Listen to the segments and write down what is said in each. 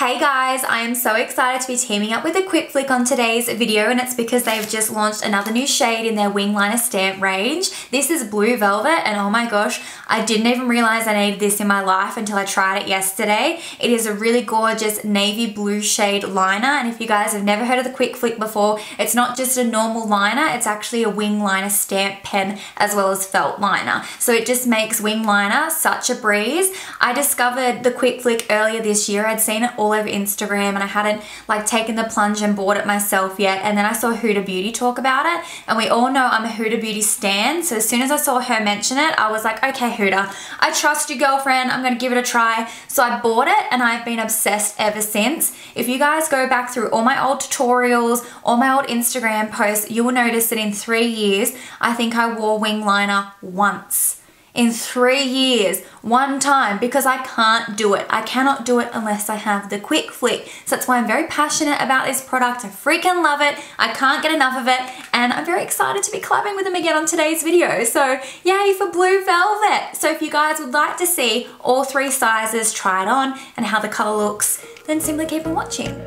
Hey guys, I am so excited to be teaming up with a Quick Flick on today's video, and it's because they've just launched another new shade in their wing liner stamp range. This is Blue Velvet, and oh my gosh, I didn't even realize I needed this in my life until I tried it yesterday. It is a really gorgeous navy blue shade liner, and if you guys have never heard of the Quick Flick before, it's not just a normal liner, it's actually a wing liner stamp pen as well as felt liner. So it just makes wing liner such a breeze. I discovered the Quick Flick earlier this year. I'd seen it all over Instagram and I hadn't like taken the plunge and bought it myself yet, and then I saw Huda Beauty talk about it, and we all know I'm a Huda Beauty stan, so as soon as I saw her mention it, I was like, okay Huda, I trust you girlfriend, I'm gonna give it a try. So I bought it and I've been obsessed ever since. If you guys go back through all my old tutorials, all my old Instagram posts, you will notice that in 3 years, I think I wore wing liner once. In 3 years, one time, because I can't do it. I cannot do it unless I have the Quick Flick. So that's why I'm very passionate about this product. I freaking love it. I can't get enough of it. And I'm very excited to be collabing with them again on today's video. So yay for Blue Velvet. So if you guys would like to see all 3 sizes tried on and how the color looks, then simply keep on watching.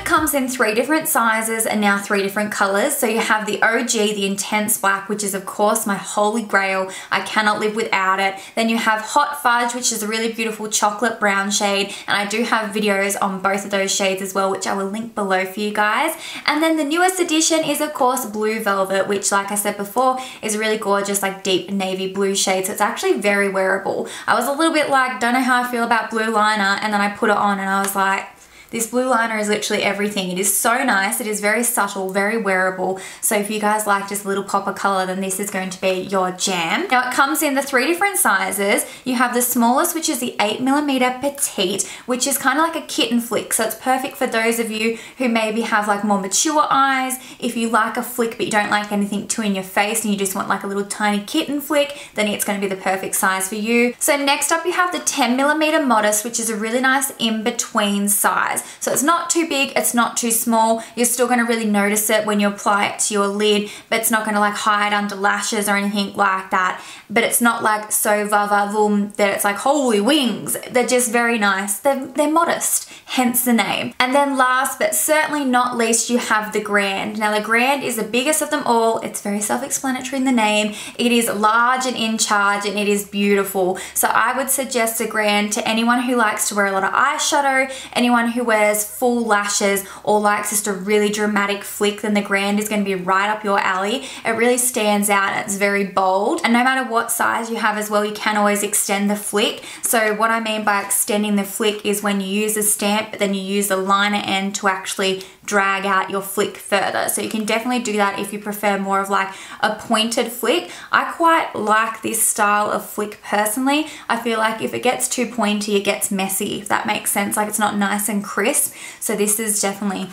Comes in 3 different sizes and now 3 different colors. So you have the OG, the intense black, which is of course my holy grail. I cannot live without it. Then you have Hot Fudge, which is a really beautiful chocolate brown shade, and I do have videos on both of those shades as well, which I will link below for you guys. And then the newest addition is of course Blue Velvet, which like I said before is a really gorgeous like deep navy blue shade. So it's actually very wearable. I was a little bit like, don't know how I feel about blue liner, and then I put it on and I was like, this blue liner is literally everything. It is so nice. It is very subtle, very wearable. So if you guys like just a little pop of color, then this is going to be your jam. Now it comes in the 3 different sizes. You have the smallest, which is the 8mm petite, which is kind of like a kitten flick. So it's perfect for those of you who maybe have like more mature eyes. If you like a flick but you don't like anything too in your face and you just want like a little tiny kitten flick, then it's going to be the perfect size for you. So next up you have the 10mm modest, which is a really nice in-between size. So it's not too big, it's not too small. You're still going to really notice it when you apply it to your lid, but it's not going to like hide under lashes or anything like that. But it's not like so va-va-voom that it's like holy wings. They're just very nice. They're modest, hence the name. And then last but certainly not least, you have the Grand. Now the Grand is the biggest of them all. It's very self-explanatory in the name. It is large and in charge, and it is beautiful. So I would suggest the Grand to anyone who likes to wear a lot of eyeshadow, anyone who wears full lashes or likes just a really dramatic flick, then the Grand is going to be right up your alley. It really stands out and it's very bold, and no matter what size you have as well, you can always extend the flick. So what I mean by extending the flick is when you use a stamp but then you use the liner end to actually drag out your flick further. So you can definitely do that if you prefer more of like a pointed flick. I quite like this style of flick personally. I feel like if it gets too pointy, it gets messy, if that makes sense. Like it's not nice and crisp. So this is definitely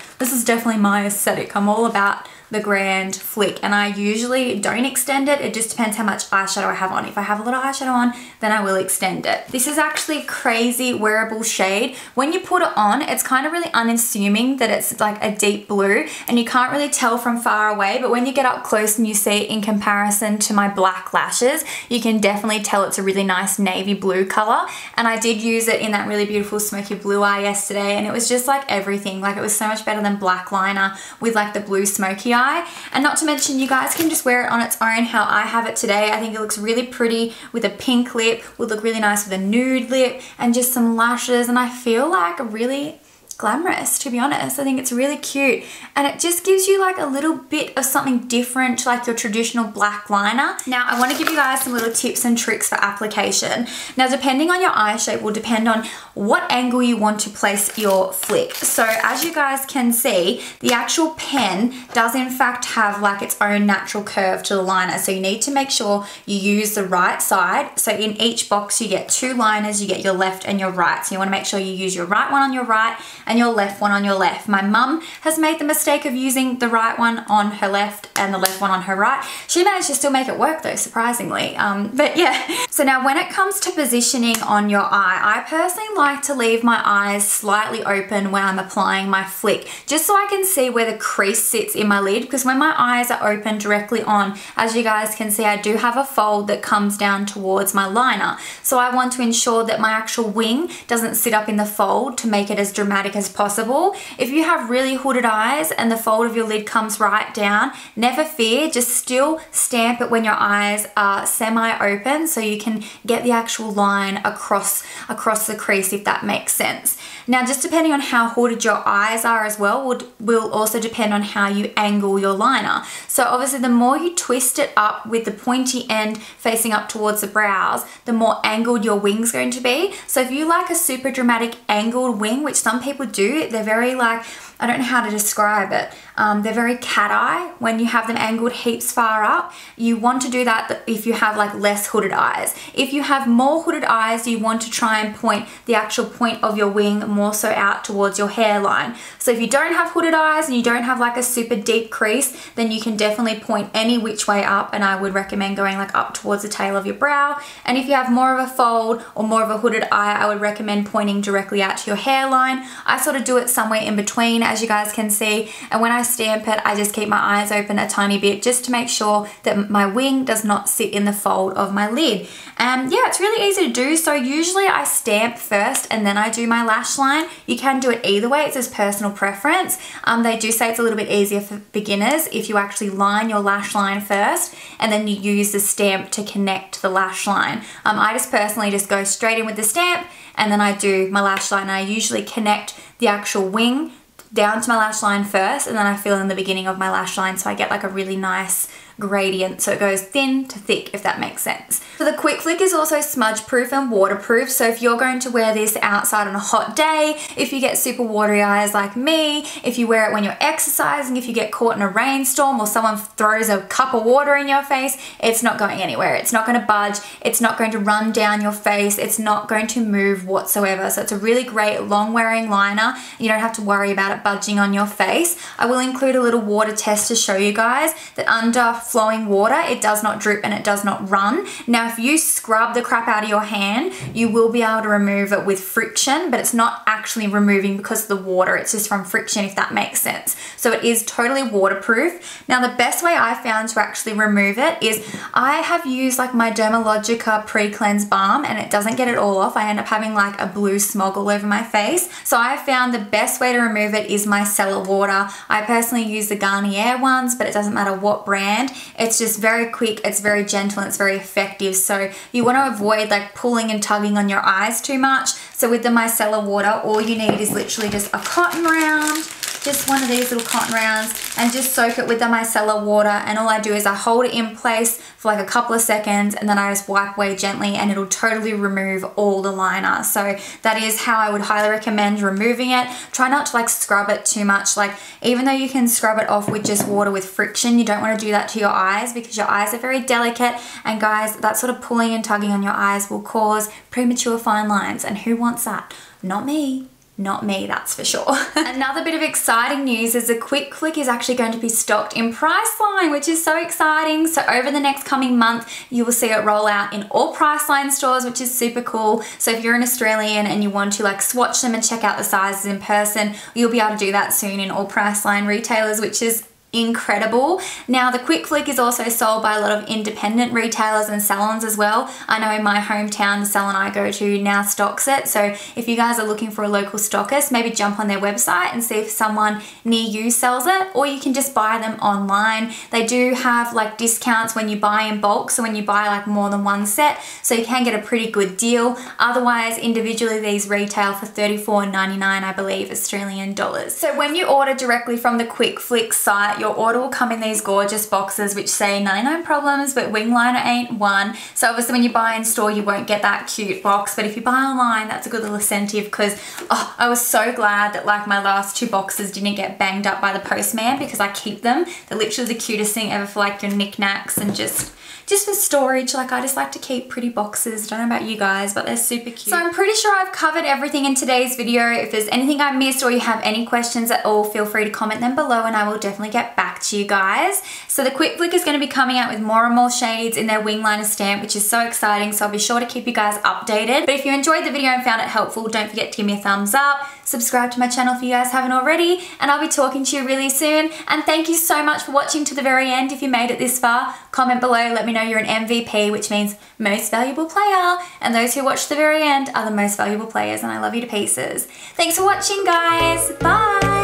my aesthetic. I'm all about the Grand flick, and I usually don't extend it. It just depends how much eyeshadow I have on. If I have a lot of eyeshadow on, then I will extend it. This is actually a crazy wearable shade. When you put it on, it's kind of really unassuming that it's like a deep blue, and you can't really tell from far away, but when you get up close and you see it in comparison to my black lashes, you can definitely tell it's a really nice navy blue color. And I did use it in that really beautiful smoky blue eye yesterday, and it was just like everything. Like it was so much better than black liner with like the blue smoky eye. And not to mention, you guys can just wear it on its own how I have it today. I think it looks really pretty with a pink lip, would look really nice with a nude lip and just some lashes, and I feel like really glamorous, to be honest. I think it's really cute, and it just gives you like a little bit of something different to like your traditional black liner. Now I want to give you guys some little tips and tricks for application. Now depending on your eye shape will depend on what angle you want to place your flick. So as you guys can see, the actual pen does in fact have like its own natural curve to the liner, so you need to make sure you use the right side. So in each box you get 2 liners, you get your left and your right, so you want to make sure you use your right one on your right and your left one on your left. My mum has made the mistake of using the right one on her left and the left one on her right. She managed to still make it work though, surprisingly. But yeah. So now when it comes to positioning on your eye, I personally like to leave my eyes slightly open when I'm applying my flick, just so I can see where the crease sits in my lid, because when my eyes are open directly on, as you guys can see, I do have a fold that comes down towards my liner. So I want to ensure that my actual wing doesn't sit up in the fold to make it as dramatic as possible. If you have really hooded eyes and the fold of your lid comes right down, never fear, just still stamp it when your eyes are semi-open so you can get the actual line across the crease, if that makes sense. Now just depending on how hooded your eyes are as well will also depend on how you angle your liner. So obviously the more you twist it up with the pointy end facing up towards the brows, the more angled your wing's going to be. So if you like a super dramatic angled wing, which some people do, they're very like, I don't know how to describe it. They're very cat eye when you have them angled heaps far up. You want to do that if you have like less hooded eyes. If you have more hooded eyes, you want to try and point the actual point of your wing more so out towards your hairline. So if you don't have hooded eyes and you don't have like a super deep crease, then you can definitely point any which way up, and I would recommend going like up towards the tail of your brow. And if you have more of a fold or more of a hooded eye, I would recommend pointing directly out to your hairline. I sort of do it somewhere in between, as you guys can see, and when I stamp it, I just keep my eyes open a tiny bit just to make sure that my wing does not sit in the fold of my lid. And yeah, it's really easy to do. So usually I stamp first and then I do my lash line. You can do it either way, it's just personal preference. They do say it's a little bit easier for beginners if you actually line your lash line first and then you use the stamp to connect the lash line. I just personally just go straight in with the stamp and then I do my lash line, and I usually connect the actual wing down to my lash line first, and then I fill in the beginning of my lash line so I get like a really nice gradient, so it goes thin to thick, if that makes sense. So the quick flick is also smudge proof and waterproof, so if you're going to wear this outside on a hot day, if you get super watery eyes like me, if you wear it when you're exercising, if you get caught in a rainstorm or someone throws a cup of water in your face, it's not going anywhere. It's not going to budge, it's not going to run down your face, it's not going to move whatsoever. So it's a really great long wearing liner. You don't have to worry about it budging on your face. I will include a little water test to show you guys that under flowing water, it does not drip and it does not run. Now, if you scrub the crap out of your hand, you will be able to remove it with friction, but it's not actually removing because of the water. It's just from friction, if that makes sense. So it is totally waterproof. Now, the best way I found to actually remove it is I have used like my Dermalogica pre-cleanse balm and it doesn't get it all off. I end up having like a blue smog all over my face. So I found the best way to remove it is micellar water. I personally use the Garnier ones, but it doesn't matter what brand. It's just very quick, it's very gentle, and it's very effective. So you want to avoid like pulling and tugging on your eyes too much. So with the micellar water, all you need is literally just a cotton round, just one of these little cotton rounds, and just soak it with the micellar water. And all I do is I hold it in place for like a couple of seconds and then I just wipe away gently and it'll totally remove all the liner. So that is how I would highly recommend removing it. Try not to like scrub it too much. Like even though you can scrub it off with just water with friction, you don't want to do that to your eyes because your eyes are very delicate, and guys, that sort of pulling and tugging on your eyes will cause premature fine lines, and who wants that? Not me. Not me, that's for sure. Another bit of exciting news is the Quick Flick is actually going to be stocked in Priceline, which is so exciting. So over the next coming month, you will see it roll out in all Priceline stores, which is super cool. So if you're an Australian and you want to like swatch them and check out the sizes in person, you'll be able to do that soon in all Priceline retailers, which is incredible. Now the Quick Flick is also sold by a lot of independent retailers and salons as well. I know in my hometown the salon I go to now stocks it, so if you guys are looking for a local stockist, maybe jump on their website and see if someone near you sells it, or you can just buy them online. They do have like discounts when you buy in bulk, so when you buy like more than one set, so you can get a pretty good deal. Otherwise individually these retail for $34.99 I believe Australian dollars. So when you order directly from the Quick Flick site, your order will come in these gorgeous boxes which say 99 problems but wing liner ain't one. So obviously when you buy in store you won't get that cute box, but if you buy online that's a good little incentive, because I was so glad that like my last 2 boxes didn't get banged up by the postman, because I keep them. They're literally the cutest thing ever for like your knickknacks and just for storage. Like I just like to keep pretty boxes. Don't know about you guys, but they're super cute. So I'm pretty sure I've covered everything in today's video. If there's anything I missed or you have any questions at all, feel free to comment them below and I will definitely get back to you guys. So the Quick Flick is going to be coming out with more and more shades in their wing liner stamp, which is so exciting. So I'll be sure to keep you guys updated. But if you enjoyed the video and found it helpful, don't forget to give me a thumbs up. Subscribe to my channel if you guys haven't already, and I'll be talking to you really soon. And thank you so much for watching to the very end. If you made it this far, comment below, let me know you're an MVP, which means most valuable player, and those who watch to the very end are the most valuable players, and I love you to pieces. Thanks for watching, guys. Bye.